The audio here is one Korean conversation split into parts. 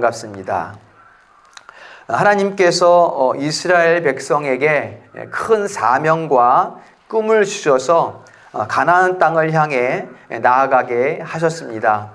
반갑습니다. 하나님께서 이스라엘 백성에게 큰 사명과 꿈을 주셔서 가나안 땅을 향해 나아가게 하셨습니다.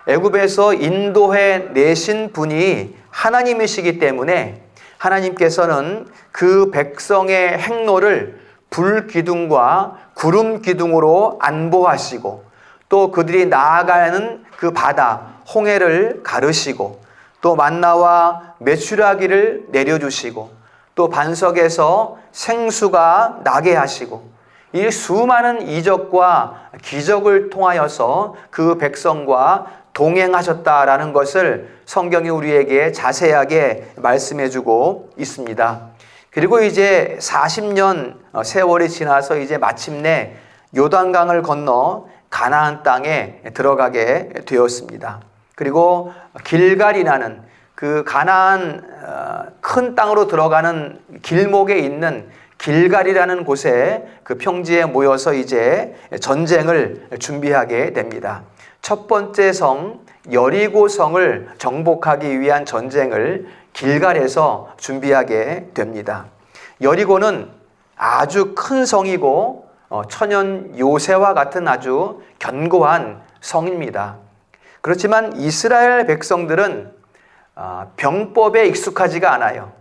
애굽에서 인도해 내신 분이 하나님이시기 때문에 하나님께서는 그 백성의 행로를 불기둥과 구름기둥으로 안보하시고 또 그들이 나아가는 그 바다 홍해를 가르시고 또 만나와 메추라기를 내려주시고 또 반석에서 생수가 나게 하시고 이 수많은 이적과 기적을 통하여서 그 백성과 동행하셨다라는 것을 성경이 우리에게 자세하게 말씀해주고 있습니다. 그리고 이제 40년 세월이 지나서 이제 마침내 요단강을 건너 가나안 땅에 들어가게 되었습니다. 그리고 길갈이라는 그 가나안 큰 땅으로 들어가는 길목에 있는 길갈이라는 곳에 그 평지에 모여서 이제 전쟁을 준비하게 됩니다. 첫 번째 성 여리고 성을 정복하기 위한 전쟁을 길갈에서 준비하게 됩니다. 여리고는 아주 큰 성이고 천연 요새와 같은 아주 견고한 성입니다. 그렇지만 이스라엘 백성들은 병법에 익숙하지가 않아요.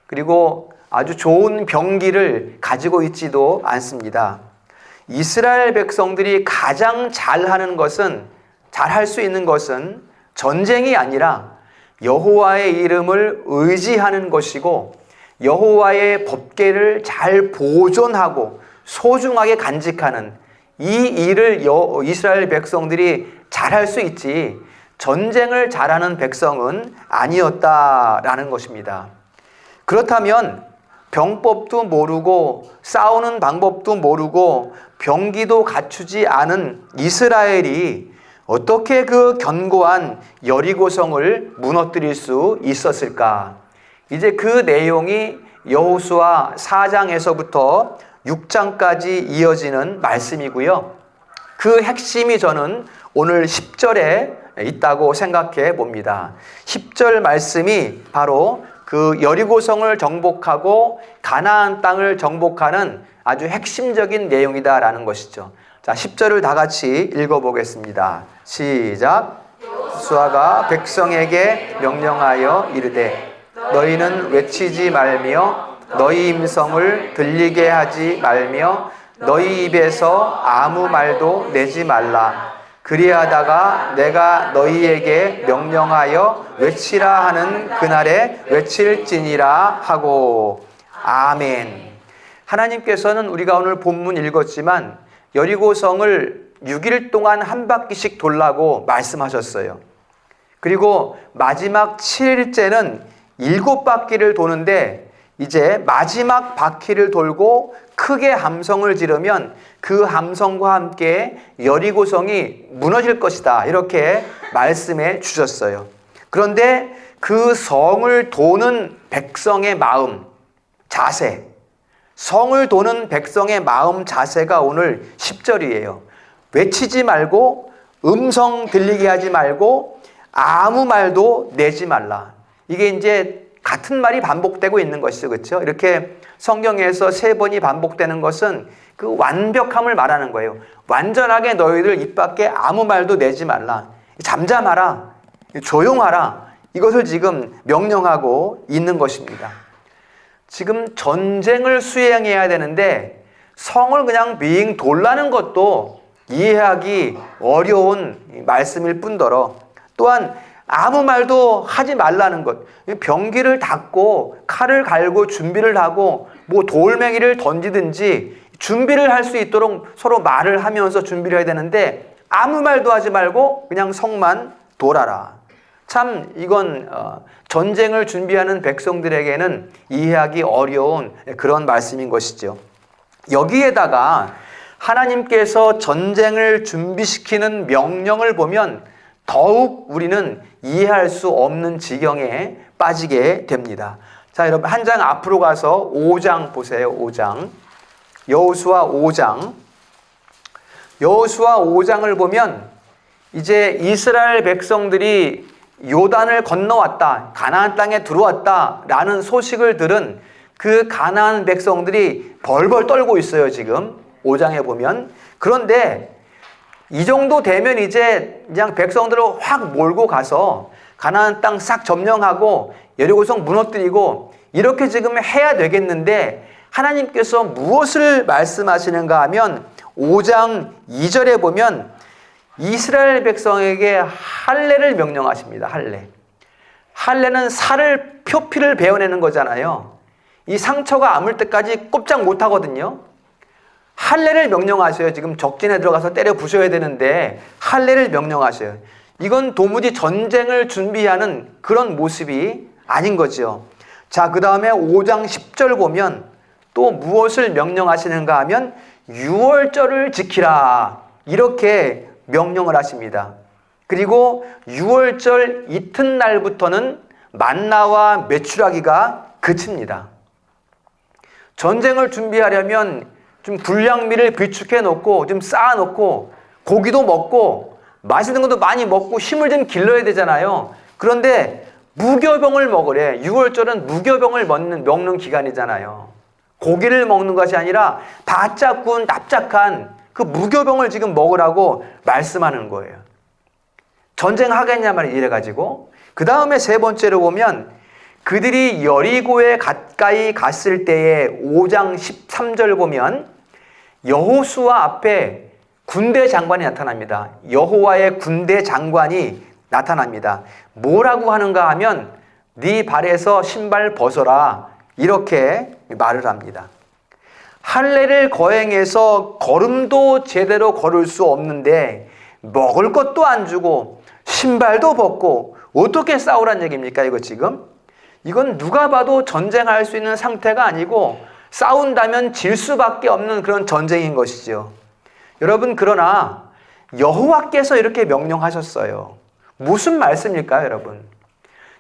그리고 아주 좋은 병기를 가지고 있지도 않습니다. 이스라엘 백성들이 가장 잘하는 것은, 잘할 수 있는 것은 전쟁이 아니라 여호와의 이름을 의지하는 것이고 여호와의 법궤를 잘 보존하고 소중하게 간직하는 이 일을 이스라엘 백성들이 잘할 수 있지 전쟁을 잘하는 백성은 아니었다라는 것입니다. 그렇다면 병법도 모르고 싸우는 방법도 모르고 병기도 갖추지 않은 이스라엘이 어떻게 그 견고한 여리고성을 무너뜨릴 수 있었을까? 이제 그 내용이 여호수아 4장에서부터 6장까지 이어지는 말씀이고요. 그 핵심이 저는 오늘 10절에 있다고 생각해 봅니다. 10절 말씀이 바로 그 여리고성을 정복하고 가나안 땅을 정복하는 아주 핵심적인 내용이다라는 것이죠. 자, 10절을 다 같이 읽어보겠습니다. 시작. 여호수아가 백성에게 명령하여 이르되 너희는 외치지 말며 너희 임성을 들리게 하지 말며 너희 입에서 아무 말도 내지 말라. 그리하다가 내가 너희에게 명령하여 외치라 하는 그날에 외칠지니라 하고. 아멘. 하나님께서는 우리가 오늘 본문 읽었지만 여리고성을 6일 동안 한 바퀴씩 돌라고 말씀하셨어요. 그리고 마지막 7일째는 7바퀴를 도는데 이제 마지막 바퀴를 돌고 크게 함성을 지르면 그 함성과 함께 여리고성이 무너질 것이다. 이렇게 말씀해 주셨어요. 그런데 그 성을 도는 백성의 마음, 자세, 성을 도는 백성의 마음 자세가 오늘 10절이에요. 외치지 말고 음성 들리게 하지 말고 아무 말도 내지 말라. 이게 이제 같은 말이 반복되고 있는 것이죠. 그렇죠? 이렇게 성경에서 3번이 반복되는 것은 그 완벽함을 말하는 거예요. 완전하게 너희들 입 밖에 아무 말도 내지 말라. 잠잠하라. 조용하라. 이것을 지금 명령하고 있는 것입니다. 지금 전쟁을 수행해야 되는데 성을 그냥 빙 돌라는 것도 이해하기 어려운 말씀일 뿐더러 또한 아무 말도 하지 말라는 것. 병기를 닫고 칼을 갈고 준비를 하고 뭐 돌멩이를 던지든지 준비를 할 수 있도록 서로 말을 하면서 준비를 해야 되는데 아무 말도 하지 말고 그냥 성만 돌아라. 참 이건 전쟁을 준비하는 백성들에게는 이해하기 어려운 그런 말씀인 것이죠. 여기에다가 하나님께서 전쟁을 준비시키는 명령을 보면 더욱 우리는 이해할 수 없는 지경에 빠지게 됩니다. 자, 여러분 한 장 앞으로 가서 5장 보세요. 5장. 여호수아 5장. 여호수아 5장을 보면 이제 이스라엘 백성들이 요단을 건너왔다, 가나안 땅에 들어왔다라는 소식을 들은 그 가나안 백성들이 벌벌 떨고 있어요. 지금 5장에 보면. 그런데 이 정도 되면 이제 그냥 백성들을 확 몰고 가서 가나안 땅 싹 점령하고 여리고성 무너뜨리고 이렇게 지금 해야 되겠는데, 하나님께서 무엇을 말씀하시는가 하면 5장 2절에 보면 이스라엘 백성에게 할례를 명령하십니다. 할례는 살을, 표피를 베어내는 거잖아요. 이 상처가 아물 때까지 꼼짝 못 하거든요. 할례를 명령하셔요. 지금 적진에 들어가서 때려 부셔야 되는데 할례를 명령하셔요. 이건 도무지 전쟁을 준비하는 그런 모습이 아닌 거죠. 자, 그 다음에 5장 10절 보면 또 무엇을 명령하시는가 하면 유월절을 지키라, 이렇게 명령을 하십니다. 그리고 유월절 이튿날부터는 만나와 메추라기가 그칩니다. 전쟁을 준비하려면 좀 불량미를 비축해 놓고 좀 쌓아 놓고 고기도 먹고 맛있는 것도 많이 먹고 힘을 좀 길러야 되잖아요. 그런데 무교병을 먹으래. 6월절은 무교병을 먹는 기간이잖아요. 고기를 먹는 것이 아니라 바짝 구운 납작한 그 무교병을 지금 먹으라고 말씀하는 거예요. 전쟁하겠냐 말이야, 이래가지고. 그 다음에 세 번째로 보면 그들이 여리고에 가까이 갔을 때에 5장 13절 보면 여호수아 앞에 군대 장관이 나타납니다. 여호와의 군대 장관이 나타납니다. 뭐라고 하는가 하면 네 발에서 신발 벗어라, 이렇게 말을 합니다. 할례를 거행해서 걸음도 제대로 걸을 수 없는데 먹을 것도 안 주고 신발도 벗고 어떻게 싸우란 얘기입니까? 이거 지금? 이건 누가 봐도 전쟁할 수 있는 상태가 아니고 싸운다면 질 수밖에 없는 그런 전쟁인 것이죠. 여러분, 그러나 여호와께서 이렇게 명령하셨어요. 무슨 말씀일까요, 여러분?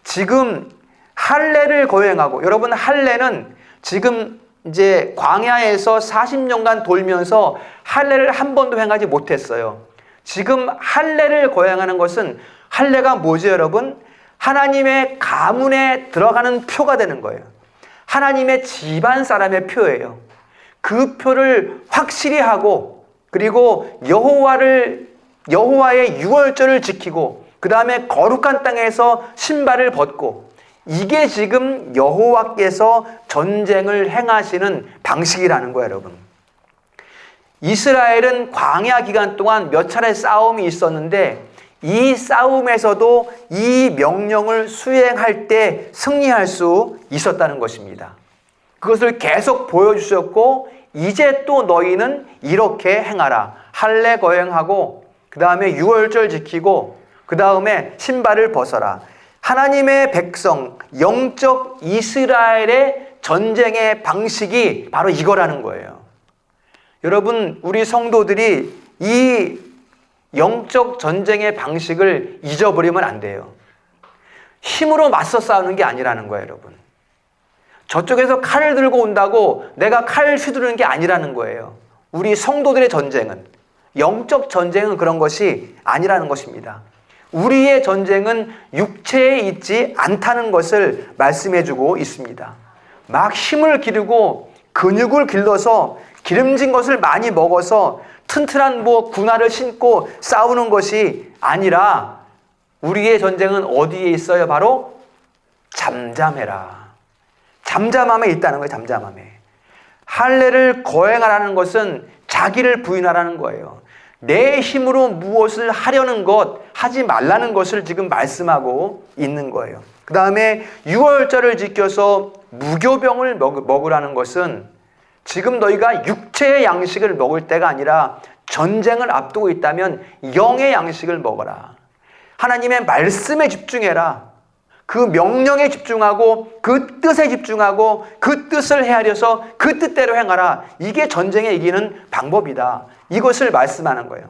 지금 할례를 거행하고, 여러분, 할례는 지금 이제 광야에서 40년간 돌면서 할례를 한 번도 행하지 못했어요. 지금 할례를 거행하는 것은, 할례가 뭐죠, 여러분? 하나님의 가문에 들어가는 표가 되는 거예요. 하나님의 집안 사람의 표예요. 그 표를 확실히 하고, 그리고 여호와의 유월절을 지키고, 그 다음에 거룩한 땅에서 신발을 벗고, 이게 지금 여호와께서 전쟁을 행하시는 방식이라는 거예요, 여러분. 이스라엘은 광야 기간 동안 몇 차례 싸움이 있었는데 이 싸움에서도 이 명령을 수행할 때 승리할 수 있었다는 것입니다. 그것을 계속 보여주셨고, 이제 또 너희는 이렇게 행하라. 할례 거행하고, 그 다음에 유월절 지키고, 그 다음에 신발을 벗어라. 하나님의 백성, 영적 이스라엘의 전쟁의 방식이 바로 이거라는 거예요. 여러분, 우리 성도들이 이 영적 전쟁의 방식을 잊어버리면 안 돼요. 힘으로 맞서 싸우는 게 아니라는 거예요, 여러분. 저쪽에서 칼을 들고 온다고 내가 칼을 휘두르는 게 아니라는 거예요. 우리 성도들의 전쟁은, 영적 전쟁은 그런 것이 아니라는 것입니다. 우리의 전쟁은 육체에 있지 않다는 것을 말씀해주고 있습니다. 막 힘을 기르고 근육을 길러서 기름진 것을 많이 먹어서 튼튼한 군화를 신고 싸우는 것이 아니라, 우리의 전쟁은 어디에 있어요? 바로 잠잠해라. 잠잠함에 있다는 거예요. 잠잠함에. 할례를 거행하라는 것은 자기를 부인하라는 거예요. 내 힘으로 무엇을 하려는 것, 하지 말라는 것을 지금 말씀하고 있는 거예요. 그 다음에 유월절을 지켜서 무교병을 먹으라는 것은 지금 너희가 육체의 양식을 먹을 때가 아니라 전쟁을 앞두고 있다면 영의 양식을 먹어라. 하나님의 말씀에 집중해라. 그 명령에 집중하고 그 뜻에 집중하고 그 뜻을 헤아려서 그 뜻대로 행하라. 이게 전쟁에 이기는 방법이다. 이것을 말씀하는 거예요.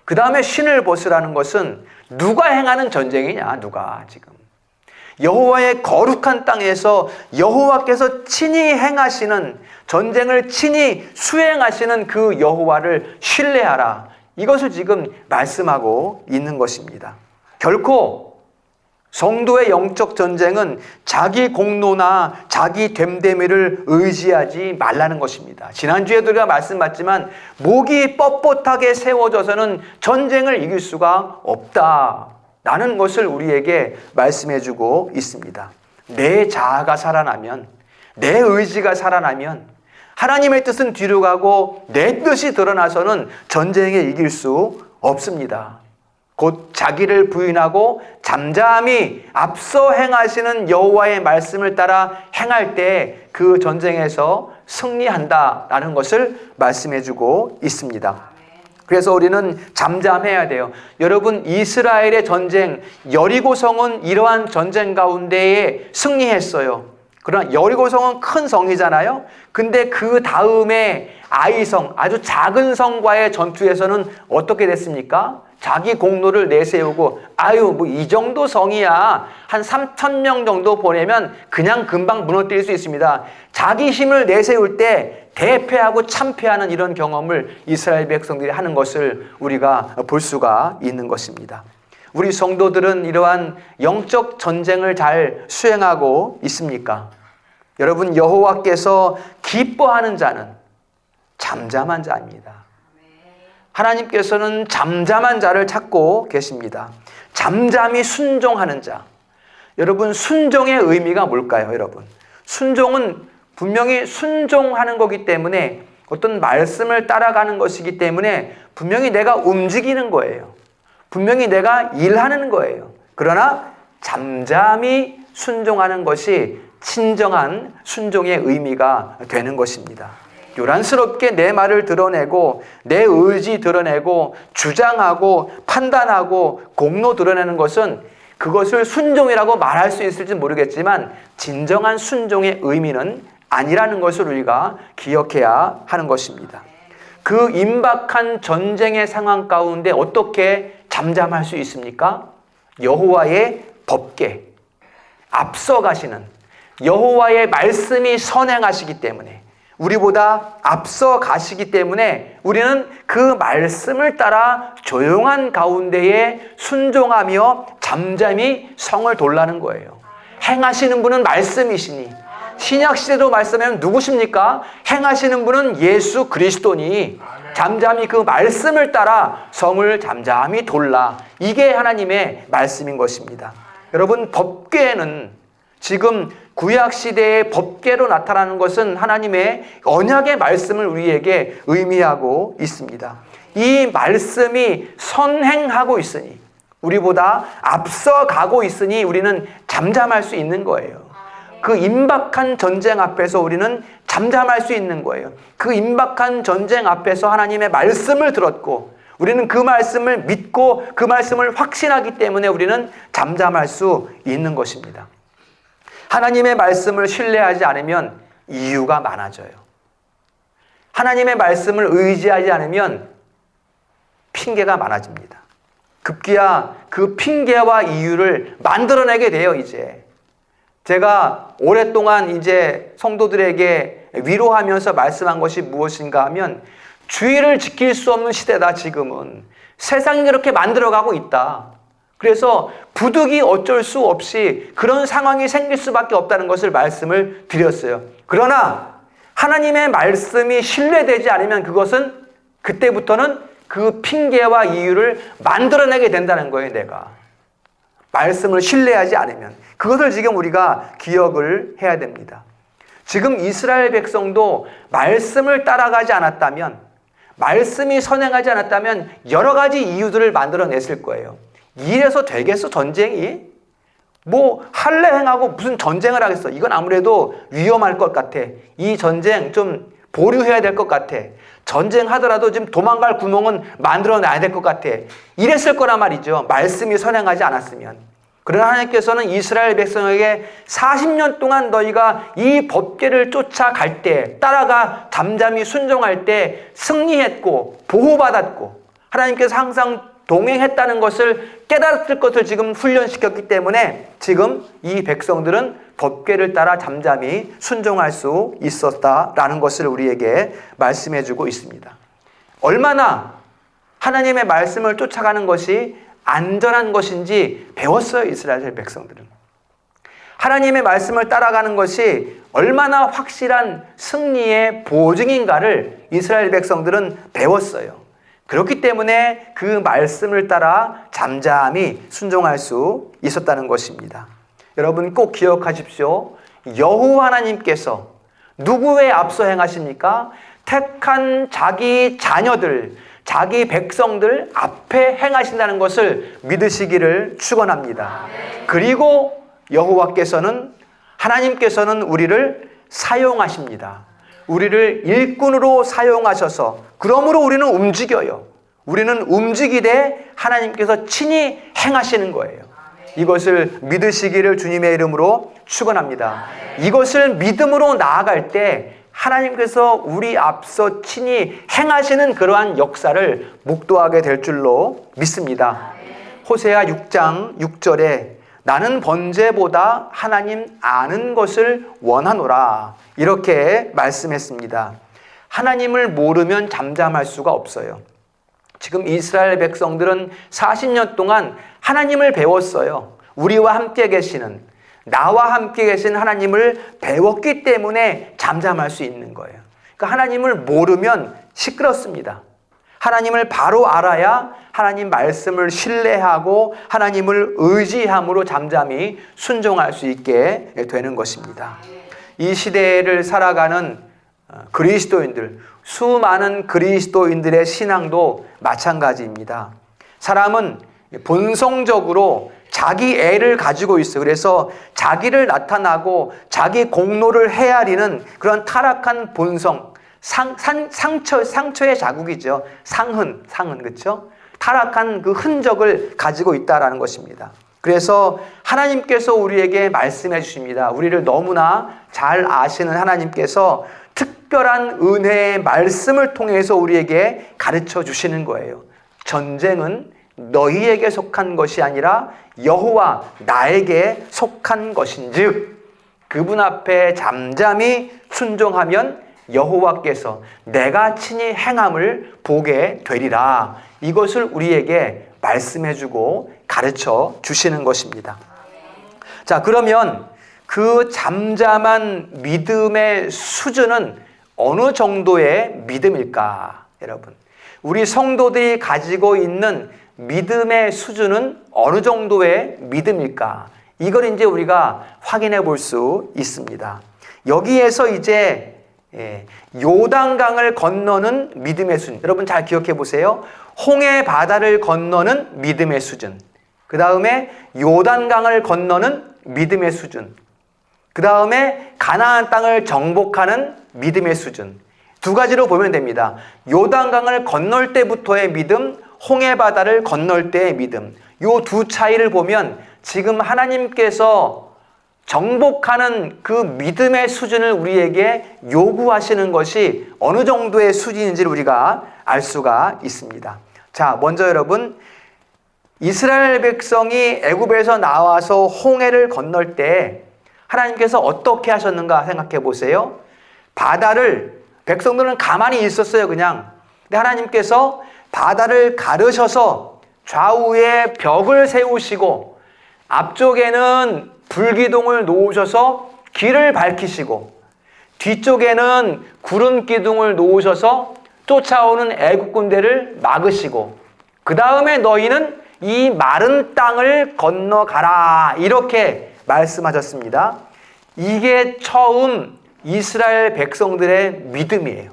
그 다음에 신을 벗으라는 것은 누가 행하는 전쟁이냐? 누가 지금 여호와의 거룩한 땅에서 여호와께서 친히 행하시는, 전쟁을 친히 수행하시는 그 여호와를 신뢰하라. 이것을 지금 말씀하고 있는 것입니다. 결코 성도의 영적 전쟁은 자기 공로나 자기 됨됨이를 의지하지 말라는 것입니다. 지난주에도 우리가 말씀받지만 목이 뻣뻣하게 세워져서는 전쟁을 이길 수가 없다라는 것을 우리에게 말씀해주고 있습니다. 내 자아가 살아나면, 내 의지가 살아나면 하나님의 뜻은 뒤로 가고 내 뜻이 드러나서는 전쟁에 이길 수 없습니다. 곧 자기를 부인하고 잠잠히 앞서 행하시는 여호와의 말씀을 따라 행할 때 그 전쟁에서 승리한다라는 것을 말씀해주고 있습니다. 그래서 우리는 잠잠해야 돼요. 여러분, 이스라엘의 전쟁, 여리고성은 이러한 전쟁 가운데에 승리했어요. 그러나 여리고성은 큰 성이잖아요. 근데 그 다음에 아이성, 아주 작은 성과의 전투에서는 어떻게 됐습니까? 자기 공로를 내세우고 뭐 이 정도 성이야 한 3,000명 정도 보내면 그냥 금방 무너뜨릴 수 있습니다. 자기 힘을 내세울 때 대패하고 참패하는 이런 경험을 이스라엘 백성들이 하는 것을 우리가 볼 수가 있는 것입니다. 우리 성도들은 이러한 영적 전쟁을 잘 수행하고 있습니까? 여러분, 여호와께서 기뻐하는 자는 잠잠한 자입니다. 하나님께서는 잠잠한 자를 찾고 계십니다. 잠잠히 순종하는 자. 여러분, 순종의 의미가 뭘까요, 여러분? 순종은 분명히 순종하는 거기 때문에 어떤 말씀을 따라가는 것이기 때문에 분명히 내가 움직이는 거예요. 분명히 내가 일하는 거예요. 그러나 잠잠히 순종하는 것이 진정한 순종의 의미가 되는 것입니다. 요란스럽게 내 말을 드러내고 내 의지 드러내고 주장하고 판단하고 공로 드러내는 것은 그것을 순종이라고 말할 수 있을지 모르겠지만 진정한 순종의 의미는 아니라는 것을 우리가 기억해야 하는 것입니다. 그 임박한 전쟁의 상황 가운데 어떻게 잠잠할 수 있습니까? 여호와의 법궤, 앞서 가시는 여호와의 말씀이 선행하시기 때문에, 우리보다 앞서 가시기 때문에 우리는 그 말씀을 따라 조용한 가운데에 순종하며 잠잠히 성을 돌라는 거예요. 행하시는 분은 말씀이시니, 신약시대도 말씀하면 누구십니까? 행하시는 분은 예수 그리스도니 잠잠히 그 말씀을 따라 성을 잠잠히 돌라. 이게 하나님의 말씀인 것입니다. 여러분, 법궤는 지금 구약시대의 법궤로 나타나는 것은 하나님의 언약의 말씀을 우리에게 의미하고 있습니다. 이 말씀이 선행하고 있으니, 우리보다 앞서 가고 있으니 우리는 잠잠할 수 있는 거예요. 그 임박한 전쟁 앞에서 우리는 잠잠할 수 있는 거예요. 그 임박한 전쟁 앞에서 하나님의 말씀을 들었고 우리는 그 말씀을 믿고 그 말씀을 확신하기 때문에 우리는 잠잠할 수 있는 것입니다. 하나님의 말씀을 신뢰하지 않으면 이유가 많아져요. 하나님의 말씀을 의지하지 않으면 핑계가 많아집니다. 급기야 그 핑계와 이유를 만들어내게 돼요, 이제. 제가 오랫동안 이제 성도들에게 위로하면서 말씀한 것이 무엇인가 하면, 주의를 지킬 수 없는 시대다, 지금은. 세상이 그렇게 만들어가고 있다. 그래서 부득이 어쩔 수 없이 그런 상황이 생길 수밖에 없다는 것을 말씀을 드렸어요. 그러나 하나님의 말씀이 신뢰되지 않으면 그것은 그때부터는 그 핑계와 이유를 만들어내게 된다는 거예요, 내가. 말씀을 신뢰하지 않으면. 그것을 지금 우리가 기억을 해야 됩니다. 지금 이스라엘 백성도 말씀을 따라가지 않았다면, 말씀이 선행하지 않았다면 여러 가지 이유들을 만들어냈을 거예요. 이래서 되겠어, 전쟁이? 뭐 할례 행하고 무슨 전쟁을 하겠어? 이건 아무래도 위험할 것 같아. 이 전쟁 좀 보류해야 될 것 같아. 전쟁하더라도 좀 도망갈 구멍은 만들어놔야 될 것 같아. 이랬을 거란 말이죠, 말씀이 선행하지 않았으면. 그러나 하나님께서는 이스라엘 백성에게 40년 동안 너희가 이 법궤를 쫓아갈 때, 따라가 잠잠히 순종할 때 승리했고 보호받았고 하나님께서 항상 동행했다는 것을 깨달았을 것을 지금 훈련시켰기 때문에 지금 이 백성들은 법궤를 따라 잠잠히 순종할 수 있었다라는 것을 우리에게 말씀해 주고 있습니다. 얼마나 하나님의 말씀을 쫓아가는 것이 안전한 것인지 배웠어요, 이스라엘 백성들은. 하나님의 말씀을 따라가는 것이 얼마나 확실한 승리의 보증인가를 이스라엘 백성들은 배웠어요. 그렇기 때문에 그 말씀을 따라 잠잠히 순종할 수 있었다는 것입니다. 여러분 꼭 기억하십시오. 여호와 하나님께서 누구에 앞서 행하십니까? 택한 자기 자녀들, 자기 백성들 앞에 행하신다는 것을 믿으시기를 축원합니다. 그리고 여호와께서는, 하나님께서는 우리를 사용하십니다. 우리를 일꾼으로 사용하셔서 그러므로 우리는 움직여요. 우리는 움직이되 하나님께서 친히 행하시는 거예요. 이것을 믿으시기를 주님의 이름으로 축원합니다. 이것을 믿음으로 나아갈 때 하나님께서 우리 앞서 친히 행하시는 그러한 역사를 목도하게 될 줄로 믿습니다. 호세아 6장 6절에 나는 번제보다 하나님 아는 것을 원하노라, 이렇게 말씀했습니다. 하나님을 모르면 잠잠할 수가 없어요. 지금 이스라엘 백성들은 40년 동안 하나님을 배웠어요. 우리와 함께 계시는, 나와 함께 계신 하나님을 배웠기 때문에 잠잠할 수 있는 거예요. 그러니까 하나님을 모르면 시끄럽습니다. 하나님을 바로 알아야 하나님 말씀을 신뢰하고 하나님을 의지함으로 잠잠히 순종할 수 있게 되는 것입니다. 이 시대를 살아가는 그리스도인들, 수많은 그리스도인들의 신앙도 마찬가지입니다. 사람은 본성적으로 자기 애를 가지고 있어요. 그래서 자기를 나타나고 자기 공로를 헤아리는 그런 타락한 본성, 상처의 자국이죠. 상흔, 그렇죠? 타락한 그 흔적을 가지고 있다라는 것입니다. 그래서 하나님께서 우리에게 말씀해 주십니다. 우리를 너무나 잘 아시는 하나님께서 특별한 은혜의 말씀을 통해서 우리에게 가르쳐 주시는 거예요. 전쟁은 너희에게 속한 것이 아니라 여호와 나에게 속한 것인즉 그분 앞에 잠잠히 순종하면 여호와께서 내가 친히 행함을 보게 되리라. 이것을 우리에게 말씀해주고 가르쳐 주시는 것입니다. 자, 그러면 그 잠잠한 믿음의 수준은 어느 정도의 믿음일까, 여러분? 우리 성도들이 가지고 있는 믿음의 수준은 어느 정도의 믿음일까? 이걸 이제 우리가 확인해 볼 수 있습니다. 여기에서 이제 요단강을 건너는 믿음의 수준. 여러분 잘 기억해 보세요. 홍해 바다를 건너는 믿음의 수준. 그 다음에 요단강을 건너는 믿음의 수준. 그 다음에 가나안 땅을 정복하는 믿음의 수준. 두 가지로 보면 됩니다. 요단강을 건널 때부터의 믿음, 홍해 바다를 건널 때의 믿음. 요 두 차이를 보면 지금 하나님께서 정복하는 그 믿음의 수준을 우리에게 요구하시는 것이 어느 정도의 수준인지를 우리가 알 수가 있습니다. 자, 먼저 여러분, 이스라엘 백성이 애굽에서 나와서 홍해를 건널 때 하나님께서 어떻게 하셨는가 생각해 보세요. 바다를, 백성들은 가만히 있었어요, 그냥. 근데 하나님께서 바다를 가르셔서 좌우에 벽을 세우시고 앞쪽에는 불기둥을 놓으셔서 길을 밝히시고 뒤쪽에는 구름 기둥을 놓으셔서 쫓아오는 애국 군대를 막으시고 그 다음에 너희는 이 마른 땅을 건너가라, 이렇게 말씀하셨습니다. 이게 처음 이스라엘 백성들의 믿음이에요.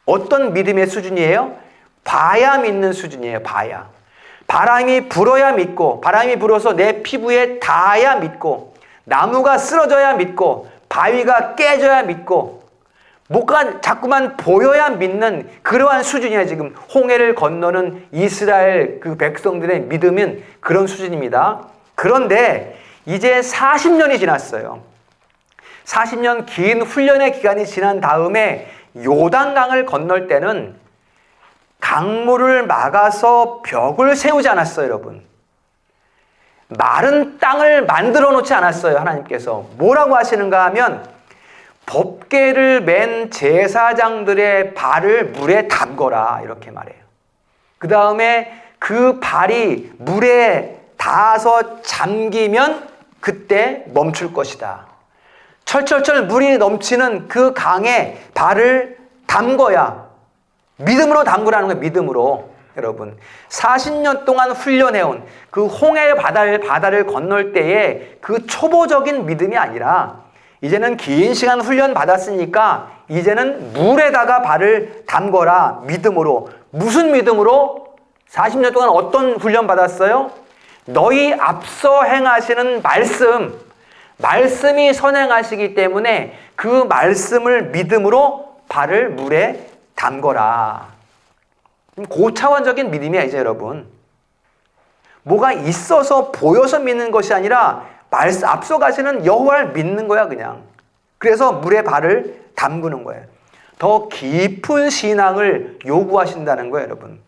어떤 믿음의 수준이에요? 봐야 믿는 수준이에요. 봐야. 바람이 불어야 믿고, 바람이 불어서 내 피부에 닿아야 믿고, 나무가 쓰러져야 믿고, 바위가 깨져야 믿고, 뭐가 자꾸만 보여야 믿는 그러한 수준이야. 지금 홍해를 건너는 이스라엘 그 백성들의 믿음은 그런 수준입니다. 그런데 이제 40년이 지났어요. 40년 긴 훈련의 기간이 지난 다음에 요단강을 건널 때는 강물을 막아서 벽을 세우지 않았어요, 여러분. 마른 땅을 만들어 놓지 않았어요, 하나님께서. 뭐라고 하시는가 하면 법궤를 맨 제사장들의 발을 물에 담거라, 이렇게 말해요. 그 다음에 그 발이 물에 닿아서 잠기면 그때 멈출 것이다. 철철철 물이 넘치는 그 강에 발을 담궈야, 믿음으로 담그라는 거예요. 믿음으로. 여러분, 40년 동안 훈련해온 그 홍해 바다를 건널 때의 그 초보적인 믿음이 아니라 이제는 긴 시간 훈련 받았으니까 이제는 물에다가 발을 담궈라. 믿음으로. 무슨 믿음으로? 40년 동안 어떤 훈련 받았어요? 너희 앞서 행하시는 말씀이 선행하시기 때문에 그 말씀을 믿음으로 발을 물에 담궈라. 고차원적인 믿음이야, 이제 여러분. 뭐가 있어서 보여서 믿는 것이 아니라 앞서 가시는 여호와를 믿는 거야, 그냥. 그래서 물에 발을 담그는 거예요. 더 깊은 신앙을 요구하신다는 거예요, 여러분.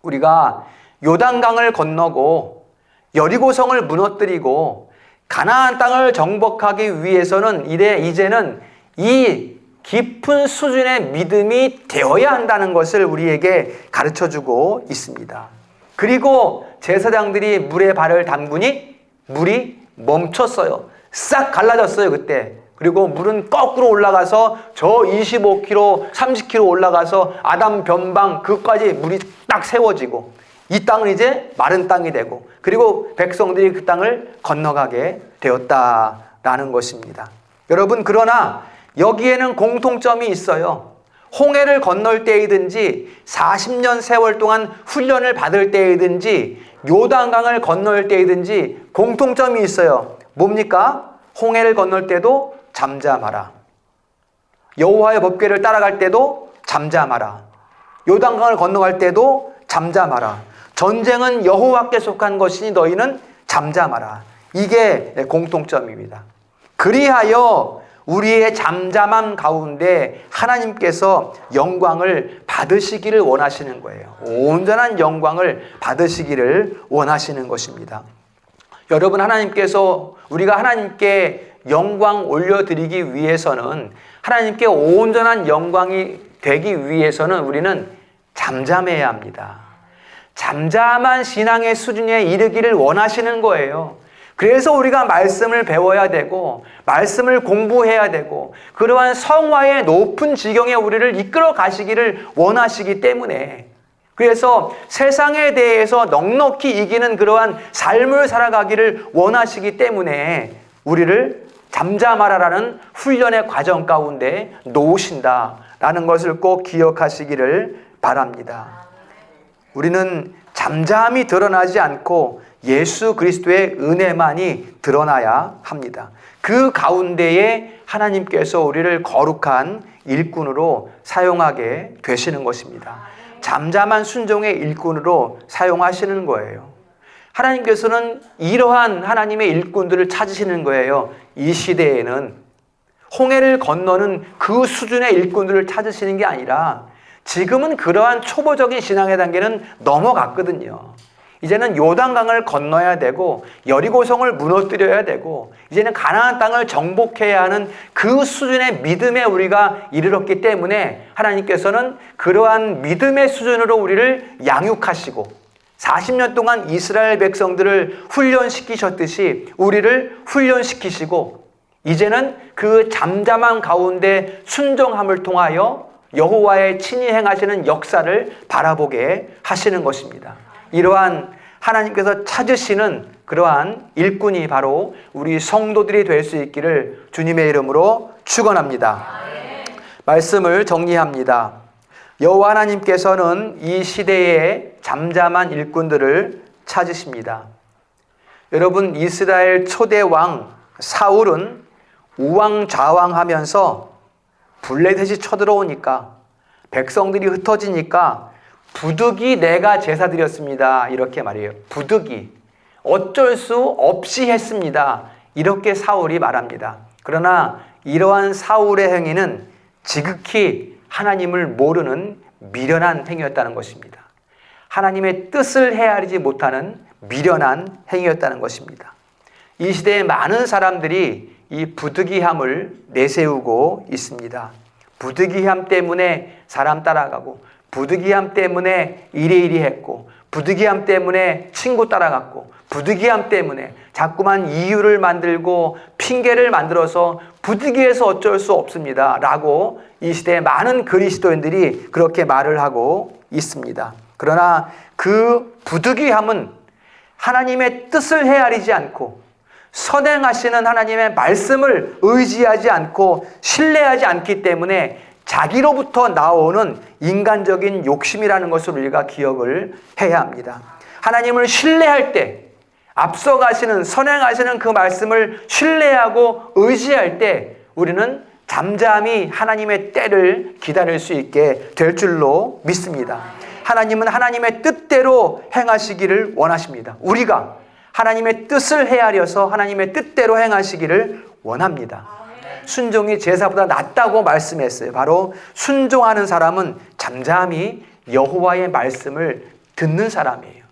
우리가 요단강을 건너고 여리고성을 무너뜨리고 가나안 땅을 정복하기 위해서는 이제는 이 깊은 수준의 믿음이 되어야 한다는 것을 우리에게 가르쳐주고 있습니다. 그리고 제사장들이 물에 발을 담그니 물이 멈췄어요. 싹 갈라졌어요, 그때. 그리고 물은 거꾸로 올라가서 저 25km, 30km 올라가서 아담 변방 그까지 물이 딱 세워지고 이 땅은 이제 마른 땅이 되고 그리고 백성들이 그 땅을 건너가게 되었다라는 것입니다. 여러분, 그러나 여기에는 공통점이 있어요. 홍해를 건널 때이든지 40년 세월 동안 훈련을 받을 때이든지 요단강을 건널 때이든지 공통점이 있어요. 뭡니까? 홍해를 건널 때도 잠잠하라. 여호와의 법궤를 따라갈 때도 잠잠하라. 요단강을 건너갈 때도 잠잠하라. 전쟁은 여호와께 속한 것이니 너희는 잠잠하라. 이게 공통점입니다. 그리하여 우리의 잠잠함 가운데 하나님께서 영광을 받으시기를 원하시는 거예요. 온전한 영광을 받으시기를 원하시는 것입니다. 여러분, 우리가 하나님께 영광 올려드리기 위해서는, 하나님께 온전한 영광이 되기 위해서는 우리는 잠잠해야 합니다. 잠잠한 신앙의 수준에 이르기를 원하시는 거예요. 그래서 우리가 말씀을 배워야 되고 말씀을 공부해야 되고 그러한 성화의 높은 지경에 우리를 이끌어 가시기를 원하시기 때문에, 그래서 세상에 대해서 넉넉히 이기는 그러한 삶을 살아가기를 원하시기 때문에 우리를 잠잠하라라는 훈련의 과정 가운데 놓으신다라는 것을 꼭 기억하시기를 바랍니다. 우리는 잠잠히 드러나지 않고 예수 그리스도의 은혜만이 드러나야 합니다. 그 가운데에 하나님께서 우리를 거룩한 일꾼으로 사용하게 되시는 것입니다. 잠잠한 순종의 일꾼으로 사용하시는 거예요. 하나님께서는 이러한 하나님의 일꾼들을 찾으시는 거예요. 이 시대에는 홍해를 건너는 그 수준의 일꾼들을 찾으시는 게 아니라 지금은 그러한 초보적인 신앙의 단계는 넘어갔거든요. 이제는 요단강을 건너야 되고 여리고성을 무너뜨려야 되고 이제는 가나안 땅을 정복해야 하는 그 수준의 믿음에 우리가 이르렀기 때문에 하나님께서는 그러한 믿음의 수준으로 우리를 양육하시고 40년 동안 이스라엘 백성들을 훈련시키셨듯이 우리를 훈련시키시고 이제는 그 잠잠한 가운데 순종함을 통하여 여호와의 친히 행하시는 역사를 바라보게 하시는 것입니다. 이러한 하나님께서 찾으시는 그러한 일꾼이 바로 우리 성도들이 될 수 있기를 주님의 이름으로 축원합니다. 말씀을 정리합니다. 여호와 하나님께서는 이 시대에 잠잠한 일꾼들을 찾으십니다. 여러분, 이스라엘 초대 왕 사울은 우왕좌왕하면서 블레셋이 쳐들어오니까 백성들이 흩어지니까 부득이 내가 제사 드렸습니다. 이렇게 말해요. 부득이. 어쩔 수 없이 했습니다. 이렇게 사울이 말합니다. 그러나 이러한 사울의 행위는 지극히 하나님을 모르는 미련한 행위였다는 것입니다. 하나님의 뜻을 헤아리지 못하는 미련한 행위였다는 것입니다. 이 시대에 많은 사람들이 이 부득이함을 내세우고 있습니다. 부득이함 때문에 사람 따라가고 부득이함 때문에 이래이래 했고 부득이함 때문에 친구 따라갔고, 부득이함 때문에 자꾸만 이유를 만들고 핑계를 만들어서 부득이해서 어쩔 수 없습니다 라고 이 시대의 많은 그리스도인들이 그렇게 말을 하고 있습니다. 그러나 그 부득이함은 하나님의 뜻을 헤아리지 않고 선행하시는 하나님의 말씀을 의지하지 않고 신뢰하지 않기 때문에 자기로부터 나오는 인간적인 욕심이라는 것을 우리가 기억을 해야 합니다. 하나님을 신뢰할 때, 앞서가시는 선행하시는 그 말씀을 신뢰하고 의지할 때 우리는 잠잠히 하나님의 때를 기다릴 수 있게 될 줄로 믿습니다. 하나님은 하나님의 뜻대로 행하시기를 원하십니다. 우리가 하나님의 뜻을 헤아려서 하나님의 뜻대로 행하시기를 원합니다. 순종이 제사보다 낫다고 말씀했어요. 바로 순종하는 사람은 잠잠히 여호와의 말씀을 듣는 사람이에요.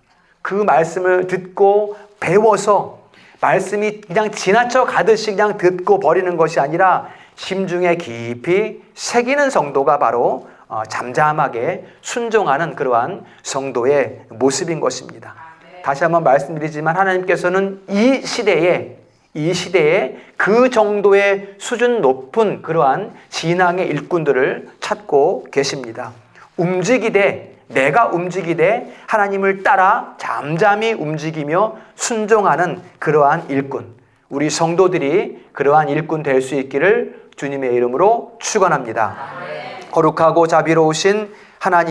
그 말씀을 듣고 배워서 말씀이 그냥 지나쳐 가듯이 그냥 듣고 버리는 것이 아니라 심중에 깊이 새기는 성도가 바로 잠잠하게 순종하는 그러한 성도의 모습인 것입니다. 다시 한번 말씀드리지만 하나님께서는 이 시대에 그 정도의 수준 높은 그러한 신앙의 일꾼들을 찾고 계십니다. 내가 움직이되 하나님을 따라 잠잠히 움직이며 순종하는 그러한 일꾼, 우리 성도들이 그러한 일꾼 될 수 있기를 주님의 이름으로 축원합니다. 거룩하고 자비로우신 하나님,